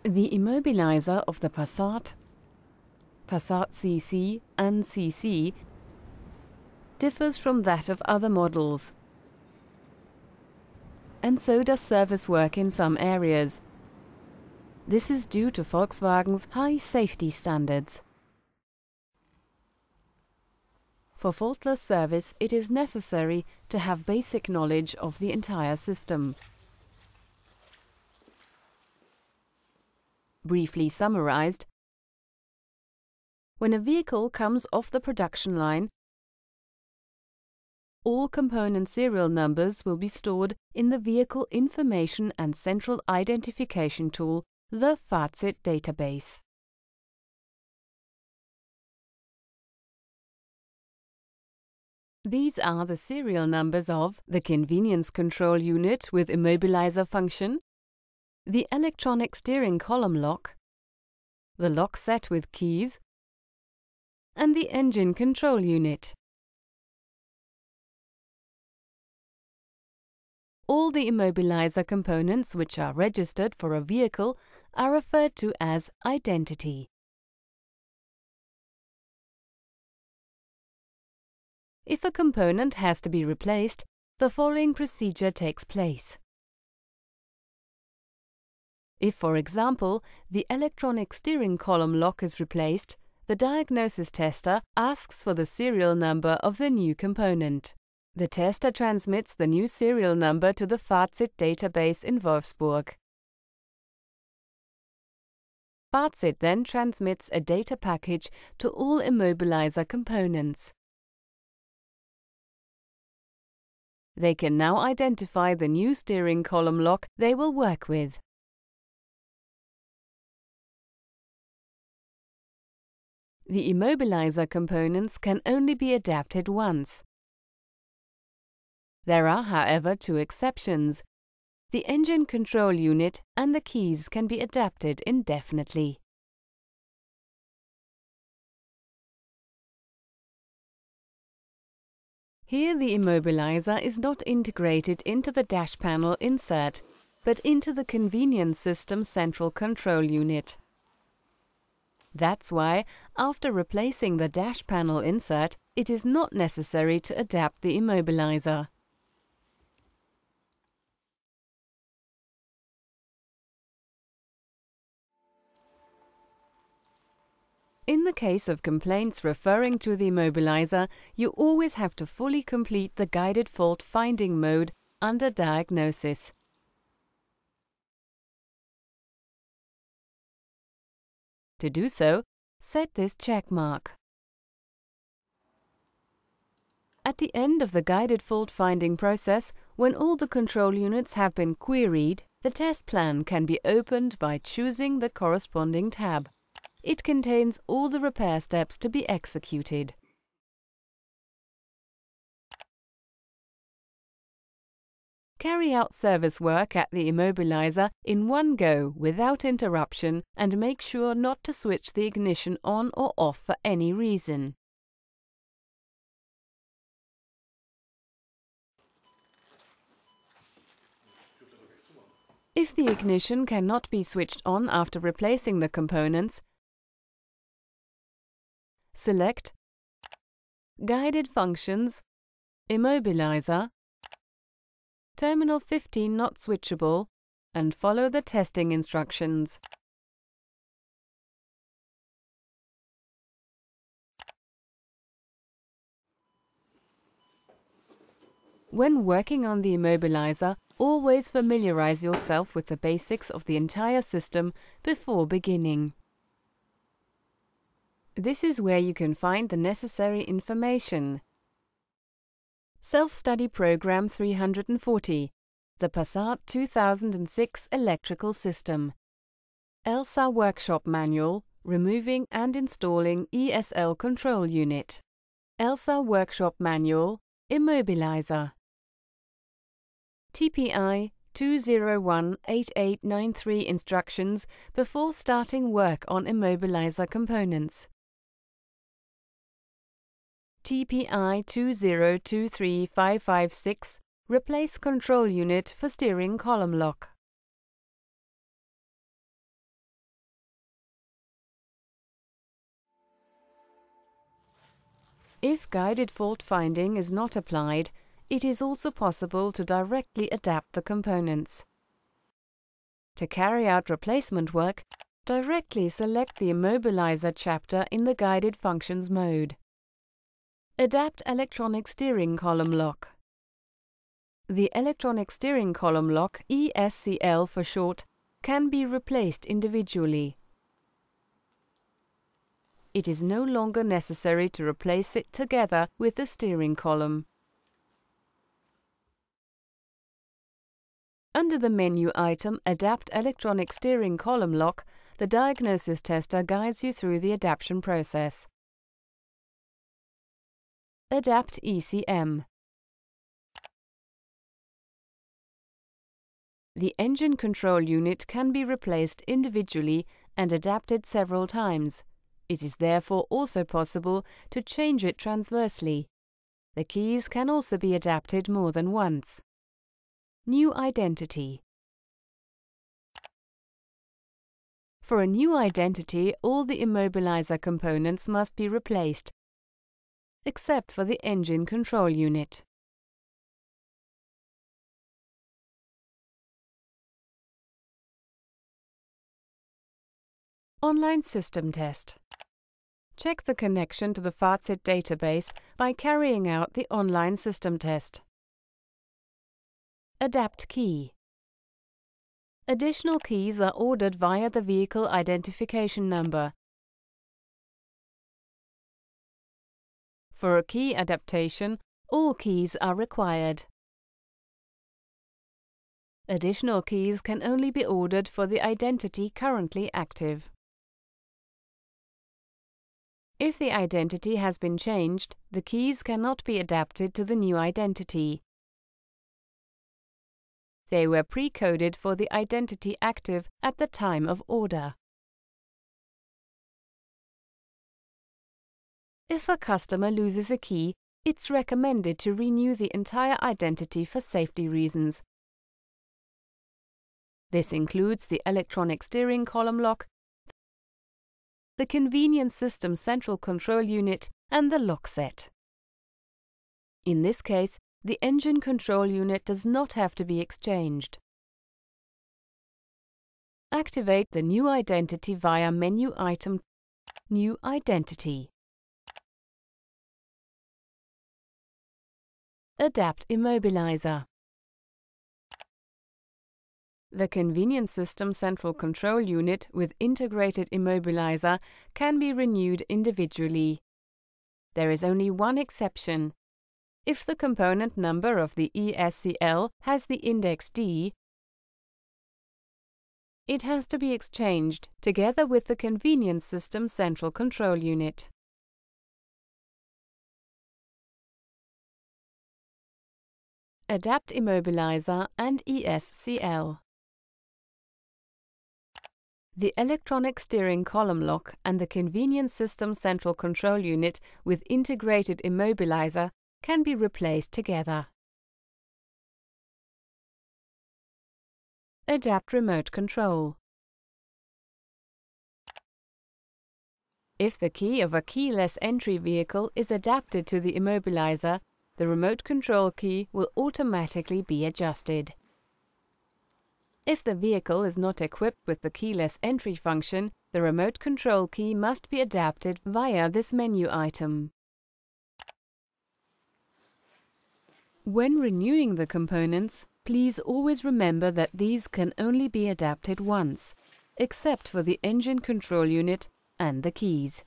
The immobiliser of the Passat, Passat CC and CC differs from that of other models, and so does service work in some areas. This is due to Volkswagen's high safety standards. For faultless service, it is necessary to have basic knowledge of the entire system. Briefly summarized, when a vehicle comes off the production line, all component serial numbers will be stored in the Vehicle Information and Central Identification Tool, the Passat database. These are the serial numbers of the Convenience Control Unit with Immobiliser function, the Electronic Steering Column Lock, the lock set with keys, and the Engine Control Unit. All the Immobiliser components which are registered for a vehicle are referred to as identity. If a component has to be replaced, the following procedure takes place. If, for example, the electronic steering column lock is replaced, the diagnosis tester asks for the serial number of the new component. The tester transmits the new serial number to the Passat database in Wolfsburg. Passat then transmits a data package to all Immobiliser components. They can now identify the new steering column lock they will work with. The Immobiliser components can only be adapted once. There are, however, two exceptions. The engine control unit and the keys can be adapted indefinitely. Here the Immobiliser is not integrated into the dash panel insert, but into the Convenience System Central Control Unit. That's why, after replacing the dash panel insert, it is not necessary to adapt the Immobiliser. In the case of complaints referring to the Immobiliser, you always have to fully complete the guided fault finding mode under diagnosis. To do so, set this check mark. At the end of the guided fault finding process, when all the control units have been queried, the test plan can be opened by choosing the corresponding tab. It contains all the repair steps to be executed. Carry out service work at the Immobiliser in one go without interruption and make sure not to switch the ignition on or off for any reason. If the ignition cannot be switched on after replacing the components, select Guided Functions, Immobiliser, Terminal 15 not switchable, and follow the testing instructions. When working on the Immobiliser, always familiarize yourself with the basics of the entire system before beginning. This is where you can find the necessary information. Self-Study Program 340, the Passat 2006 Electrical System. ELSA Workshop Manual, Removing and Installing ESL Control Unit. ELSA Workshop Manual, Immobiliser. TPI 2018893 instructions before starting work on Immobiliser components. TPI 2023556 replace control unit for steering column lock. If guided fault finding is not applied, it is also possible to directly adapt the components. To carry out replacement work, directly select the Immobiliser chapter in the Guided Functions mode. Adapt Electronic Steering Column Lock. The Electronic Steering Column Lock, ESCL for short, can be replaced individually. It is no longer necessary to replace it together with the steering column. Under the menu item Adapt Electronic Steering Column Lock, the diagnosis tester guides you through the adaptation process. Adapt ECM. The engine control unit can be replaced individually and adapted several times. It is therefore also possible to change it transversely. The keys can also be adapted more than once. New identity. For a new identity, all the Immobiliser components must be replaced, except for the engine control unit. Online system test. Check the connection to the Passat database by carrying out the online system test. Adapt key. Additional keys are ordered via the vehicle identification number. For a key adaptation, all keys are required. Additional keys can only be ordered for the identity currently active. If the identity has been changed, the keys cannot be adapted to the new identity. They were pre-coded for the identity active at the time of order. If a customer loses a key, it's recommended to renew the entire identity for safety reasons. This includes the electronic steering column lock, the convenience system central control unit, and the lock set. In this case, the engine control unit does not have to be exchanged. Activate the new identity via menu item New Identity. Adapt Immobiliser. The convenience system central control unit with integrated Immobiliser can be renewed individually. There is only one exception. If the component number of the ESCL has the index D, it has to be exchanged together with the convenience system central control unit. Adapt Immobiliser and ESCL. The electronic steering column lock and the convenience system central control unit with integrated Immobiliser can be replaced together. Adapt remote control. If the key of a keyless entry vehicle is adapted to the Immobiliser, the remote control key will automatically be adjusted. If the vehicle is not equipped with the keyless entry function, the remote control key must be adapted via this menu item. When renewing the components, please always remember that these can only be adapted once, except for the engine control unit and the keys.